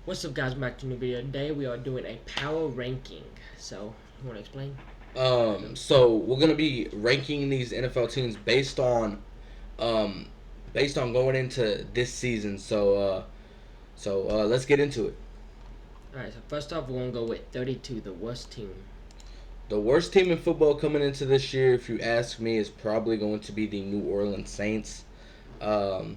What's up, guys? Back to a new video. Today we are doing a power ranking. So, you want to explain? So we're gonna be ranking these NFL teams um, based on going into this season. So let's get into it. Alright, so first off, we're going to go with 32, the worst team. The worst team in football coming into this year, if you ask me, is probably going to be the New Orleans Saints. Um,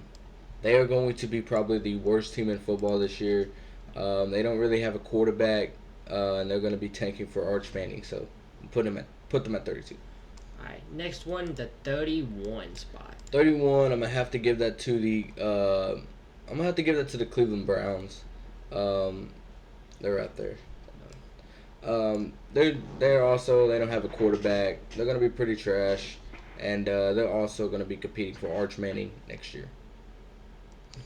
they are going to be probably the worst team in football this year. They don't really have a quarterback, and they're going to be tanking for Arch Manning. So put them at 32. Alright, next one, the 31 spot. 31. I'm gonna have to give that to the Cleveland Browns. Um, they're right there. They're also they don't have a quarterback. They're gonna be pretty trash, and they're also gonna be competing for Arch Manning next year.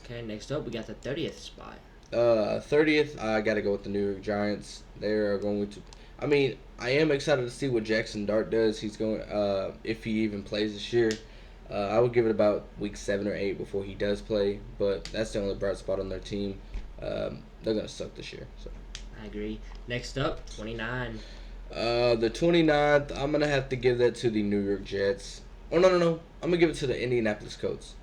Okay, next up, we got the 30th spot. 30th, I gotta go with the New York Giants. They are going to. I mean, I am excited to see what Jackson Dart does. He's going if he even plays this year. I would give it about week 7 or 8 before he does play, but that's the only bright spot on their team. They're gonna suck this year. So. I agree. Next up, 29. The 29th, I'm gonna have to give that to the New York Jets. Oh no! I'm gonna give it to the Indianapolis Colts.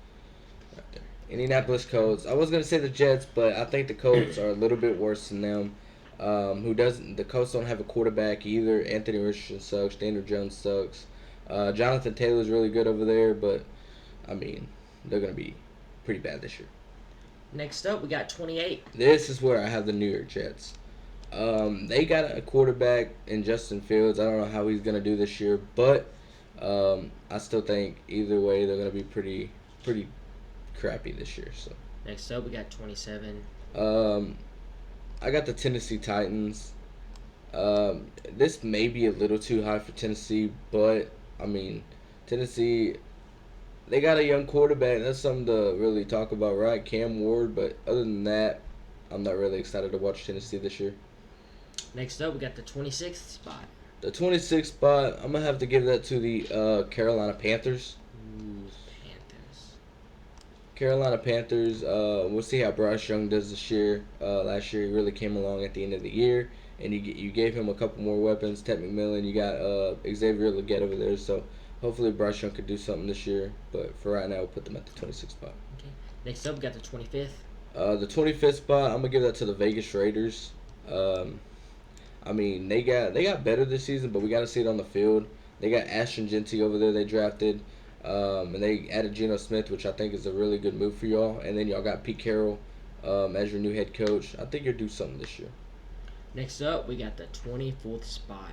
Right there. Indianapolis Colts. I was gonna say the Jets, but I think the Colts are a little bit worse than them. Who doesn't? The Colts don't have a quarterback either. Anthony Richardson sucks. Daniel Jones sucks. Jonathan Taylor's really good over there, but I mean, they're gonna be pretty bad this year. Next up, we got 28. This is where I have the New York Jets. They got a quarterback in Justin Fields. I don't know how he's gonna do this year, but I still think either way they're gonna be pretty crappy this year. So. Next up, we got 27. Um, I got the Tennessee Titans. This may be a little too high for Tennessee, but I mean, Tennessee, they got a young quarterback. That's something to really talk about, right? Cam Ward. But other than that, I'm not really excited to watch Tennessee this year. Next up, we got the 26th spot. The 26th spot, I'm gonna have to give that to the Carolina Panthers. Ooh, Panthers. Carolina Panthers. We'll see how Bryce Young does this year. Last year, he really came along at the end of the year, and you gave him a couple more weapons. Ted McMillan, you got Xavier Legette over there. So hopefully Bryce Young could do something this year. But for right now, we'll put them at the 26th spot. Okay. Next up, we got the 25th. The 25th spot, I'm gonna give that to the Vegas Raiders. I mean, they got better this season, but we got to see it on the field. They got Ashton Genty over there. They drafted, and they added Geno Smith, which I think is a really good move for y'all. And then y'all got Pete Carroll as your new head coach. I think you'll do something this year. Next up, we got the 24th spot.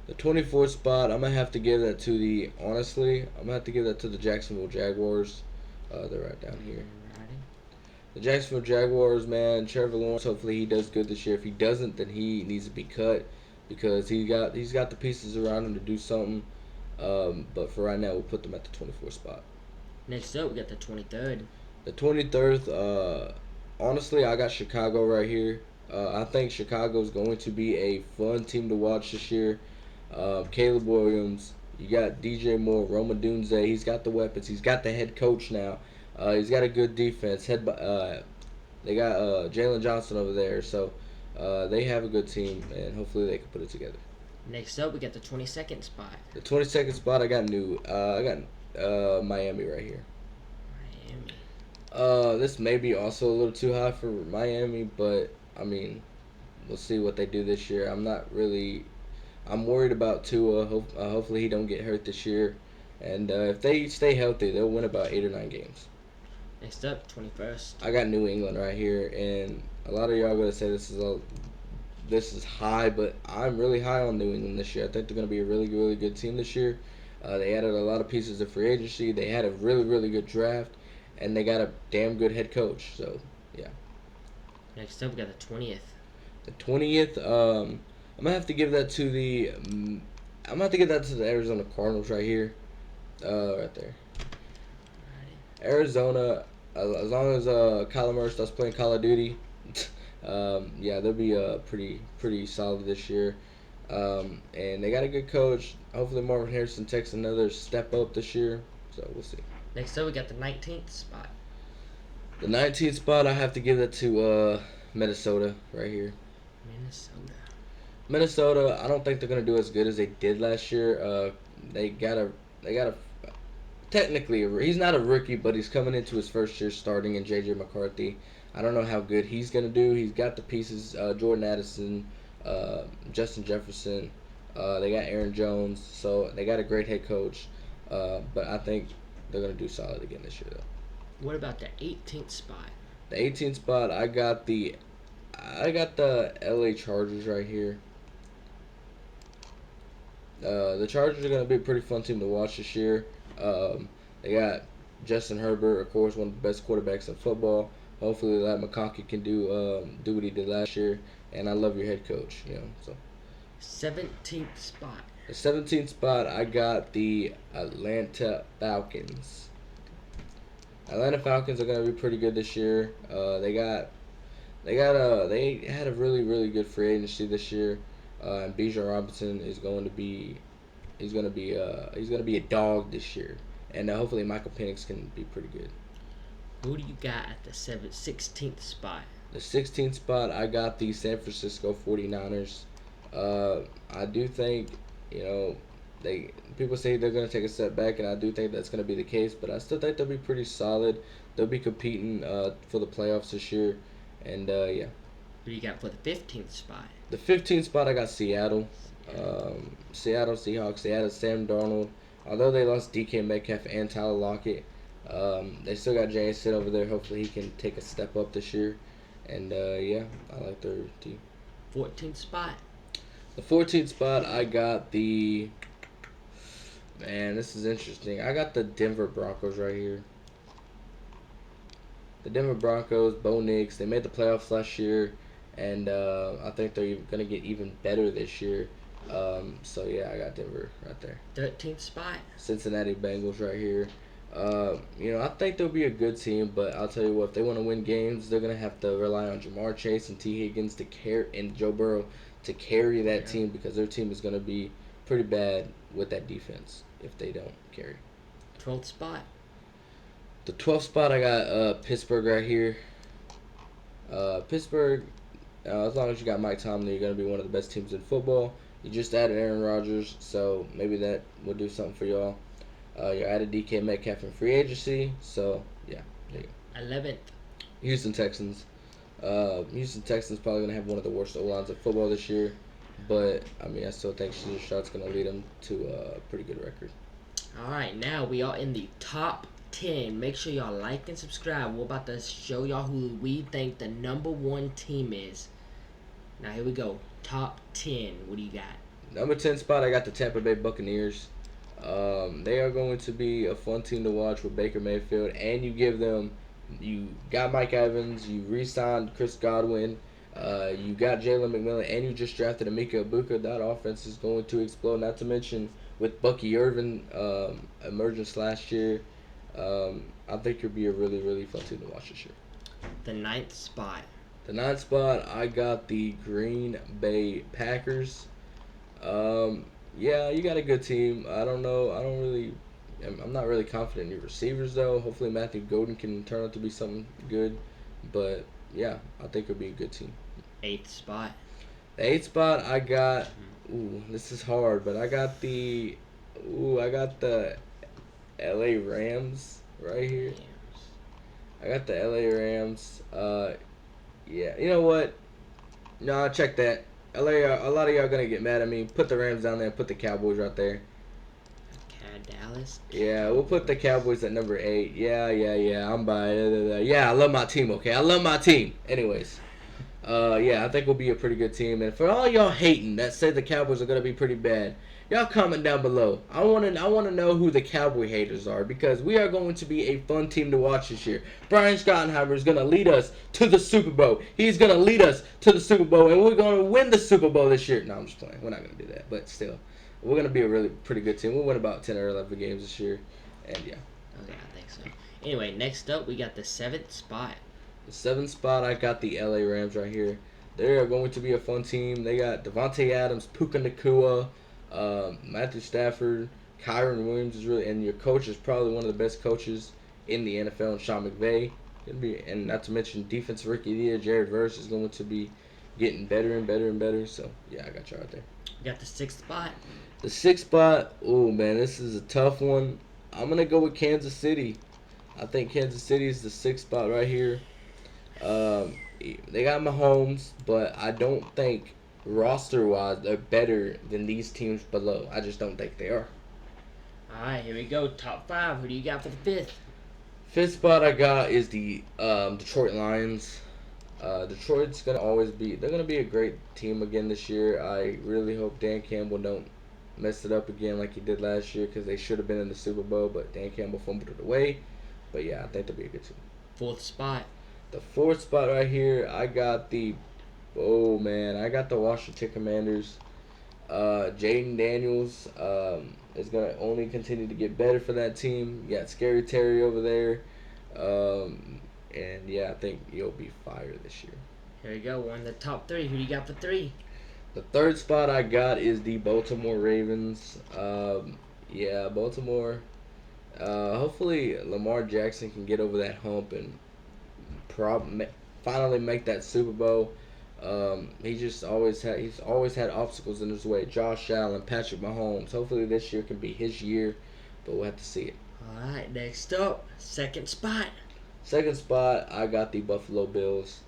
The 24th spot, I'm gonna have to give that to the. Honestly, I'm gonna have to give that to the Jacksonville Jaguars. They're right down here. The Jacksonville Jaguars, man, Trevor Lawrence. Hopefully he does good this year. If he doesn't, then he needs to be cut because he's got the pieces around him to do something. But for right now, we'll put them at the 24th spot. Next up, we got the 23rd. The 23rd, honestly, I got Chicago right here. I think Chicago is going to be a fun team to watch this year. Caleb Williams, you got DJ Moore, Roma Dunze. He's got the weapons. He's got the head coach now. He's got a good defense. They got Jalen Johnson over there, so they have a good team, and hopefully they can put it together. Next up, we got the 22nd spot. The 22nd spot, I got Miami right here. Miami. This may be also a little too high for Miami, but I mean, we'll see what they do this year. I'm worried about Tua. Hopefully he don't get hurt this year, and if they stay healthy, they'll win about 8 or 9 games. Next up, 21st. I got New England right here, and a lot of y'all gonna say this is high, but I'm really high on New England this year. I think they're gonna be a really good team this year. They added a lot of pieces of free agency. They had a really good draft, and they got a damn good head coach. So yeah. Next up, we got the 20th. The 20th. I'm gonna have to give that to the. Arizona Cardinals right here. Right there. Arizona, as long as Kyler Murray starts playing Call of Duty, yeah, they'll be pretty solid this year. And they got a good coach. Hopefully Marvin Harrison takes another step up this year. So we'll see. Next up, we got the 19th spot. The 19th spot, I have to give that to Minnesota right here. Minnesota. Minnesota, I don't think they're gonna do as good as they did last year. They got a technically he's not a rookie, but he's coming into his first year starting in JJ McCarthy. I don't know how good he's gonna do. He's got the pieces: Jordan Addison, Justin Jefferson. They got Aaron Jones, so they got a great head coach. But I think they're gonna do solid again this year, though. What about the 18th spot? The 18th spot, I got the LA Chargers right here. The Chargers are going to be a pretty fun team to watch this year. They got Justin Herbert, of course, one of the best quarterbacks in football. Hopefully, Lad McConkey can do what he did last year. And I love your head coach, So 17th spot. the 17th spot, I got the Atlanta Falcons. Atlanta Falcons are going to be pretty good this year. They had a really, really good free agency this year. And Bijan Robinson is going to be a dog this year, and hopefully Michael Penix can be pretty good. Who do you got at the 16th spot? The 16th spot, I got the San Francisco 49ers. I do think people say they're going to take a step back, and I do think that's going to be the case. But I still think they'll be pretty solid. They'll be competing for the playoffs this year, and yeah. Who do you got for the 15th spot? The 15th spot, I got Seattle. Seattle Seahawks. They added Sam Darnold. Although they lost DK Metcalf and Tyler Lockett, they still got Jason over there. Hopefully he can take a step up this year. And, yeah, I like their team. 14th spot. The 14th spot, I got the... Man, this is interesting. I got the Denver Broncos right here. The Denver Broncos, Bo Nix, they made the playoffs last year. And I think they're going to get even better this year. So, yeah, I got Denver right there. 13th spot. Cincinnati Bengals right here. I think they'll be a good team, but I'll tell you what, if they want to win games, they're going to have to rely on Jamar Chase and T. Higgins and Joe Burrow to carry that team, because their team is going to be pretty bad with that defense if they don't carry. 12th spot. The 12th spot, I got Pittsburgh right here. Pittsburgh, as long as you got Mike Tomlin, you're going to be one of the best teams in football. You just added Aaron Rodgers, so maybe that will do something for y'all. You added DK Metcalf in free agency, so yeah, there you go. 11th. Houston Texans. Houston Texans probably going to have one of the worst O-lines of football this year, but I still think Cesar Stroud's going to lead them to a pretty good record. All right, now we are in the top 10. Make sure y'all like and subscribe. We're about to show y'all who we think the number 1 team is. Now here we go. Top 10. What do you got? Number 10 spot, I got the Tampa Bay Buccaneers. They are going to be a fun team to watch with Baker Mayfield, and you got Mike Evans, you re-signed Chris Godwin, you got Jalen McMillan, and you just drafted Emeka Egbuka. That offense is going to explode. Not to mention with Bucky Irvin emergence last year, I think it'll be a really, really fun team to watch this year. The 9th spot. The 9th spot, I got the Green Bay Packers. Yeah, you got a good team. I'm not really confident in your receivers, though. Hopefully Matthew Golden can turn out to be something good. But, yeah, I think it'll be a good team. 8th spot. The 8th spot, I got... Ooh, this is hard, but I got the LA Rams right here. I got the LA Rams. Yeah, you know what? No, check that. LA, a lot of y'all gonna get mad at me. Put the Rams down there and put the Cowboys right there. Okay, Dallas. Yeah, we'll put the Cowboys at number 8. Yeah, I'm by it. Yeah, I love my team, okay? I love my team. Anyways. Yeah, I think we'll be a pretty good team. And for all y'all hating that say the Cowboys are gonna be pretty bad, y'all comment down below. I wanna know who the Cowboy haters are, because we are going to be a fun team to watch this year. Brian Schottenheimer is gonna lead us to the Super Bowl. He's gonna lead us to the Super Bowl, and we're gonna win the Super Bowl this year. No, I'm just playing. We're not gonna do that, but still, we're gonna be a really pretty good team. We'll win about 10 or 11 games this year, and yeah. Okay, I think so. Anyway, next up we got the 7th spot. The 7th spot, I got the LA Rams right here. They are going to be a fun team. They got Devontae Adams, Puka Nacua, Matthew Stafford, Kyron Williams is really, and your coach is probably one of the best coaches in the NFL, and Sean McVay. And not to mention defensive rookie of the year, Jared Verse is going to be getting better and better and better. So yeah, I got you right there. You got the 6th spot. The 6th spot. Oh man, this is a tough one. I'm gonna go with Kansas City. I think Kansas City is the 6th spot right here. They got Mahomes, but I don't think roster-wise they're better than these teams below. I just don't think they are. All right, here we go. Top 5. Who do you got for the 5th? 5th spot I got is the Detroit Lions. Detroit's gonna always be. They're gonna be a great team again this year. I really hope Dan Campbell don't mess it up again like he did last year, because they should have been in the Super Bowl, but Dan Campbell fumbled it away. But yeah, I think they'll be a good team. 4th spot. The 4th spot right here, I got the Washington Commanders. Jaden Daniels is gonna only continue to get better for that team. You got Scary Terry over there, and yeah, I think he'll be fire this year. Here we go. We're in the top 3. Who do you got for 3? The 3rd spot I got is the Baltimore Ravens. Yeah, Baltimore. Hopefully Lamar Jackson can get over that hump and finally make that Super Bowl. He's always had obstacles in his way. Josh Allen, Patrick Mahomes. Hopefully this year can be his year, but we'll have to see it. All right, next up, 2nd spot. 2nd spot, I got the Buffalo Bills.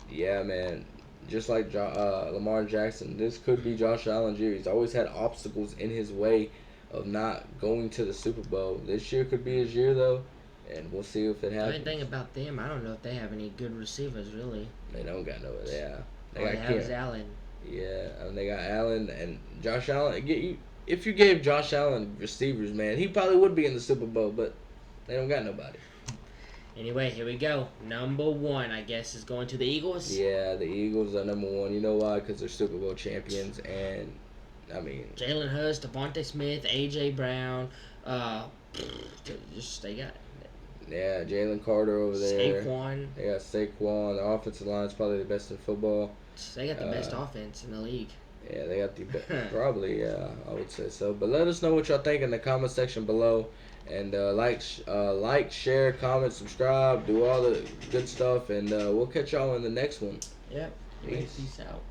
Yeah, man. Just like Lamar Jackson, this could be Josh Allen's year. He's always had obstacles in his way of not going to the Super Bowl. This year could be his year, though, and we'll see if it The happens. only thing about them, I don't know if they have any good receivers, really. They don't got no. Yeah, All they have is Allen. Yeah, and they got Allen and Josh Allen. If you gave Josh Allen receivers, man, he probably would be in the Super Bowl, but they don't got nobody. Anyway, here we go. Number 1, I guess, is going to the Eagles. Yeah, the Eagles are number 1. You know why? Because they're Super Bowl champions, and I mean, Jalen Hurts, Devontae Smith, A.J. Brown. They got yeah, Jalen Carter over there. Saquon. They got Saquon. The offensive line is probably the best in football. They got the best offense in the league. Yeah, they got the probably. Yeah, I would say so. But let us know what y'all think in the comment section below, and like, share, comment, subscribe, do all the good stuff, and we'll catch y'all in the next one. Yep. Peace. Peace out.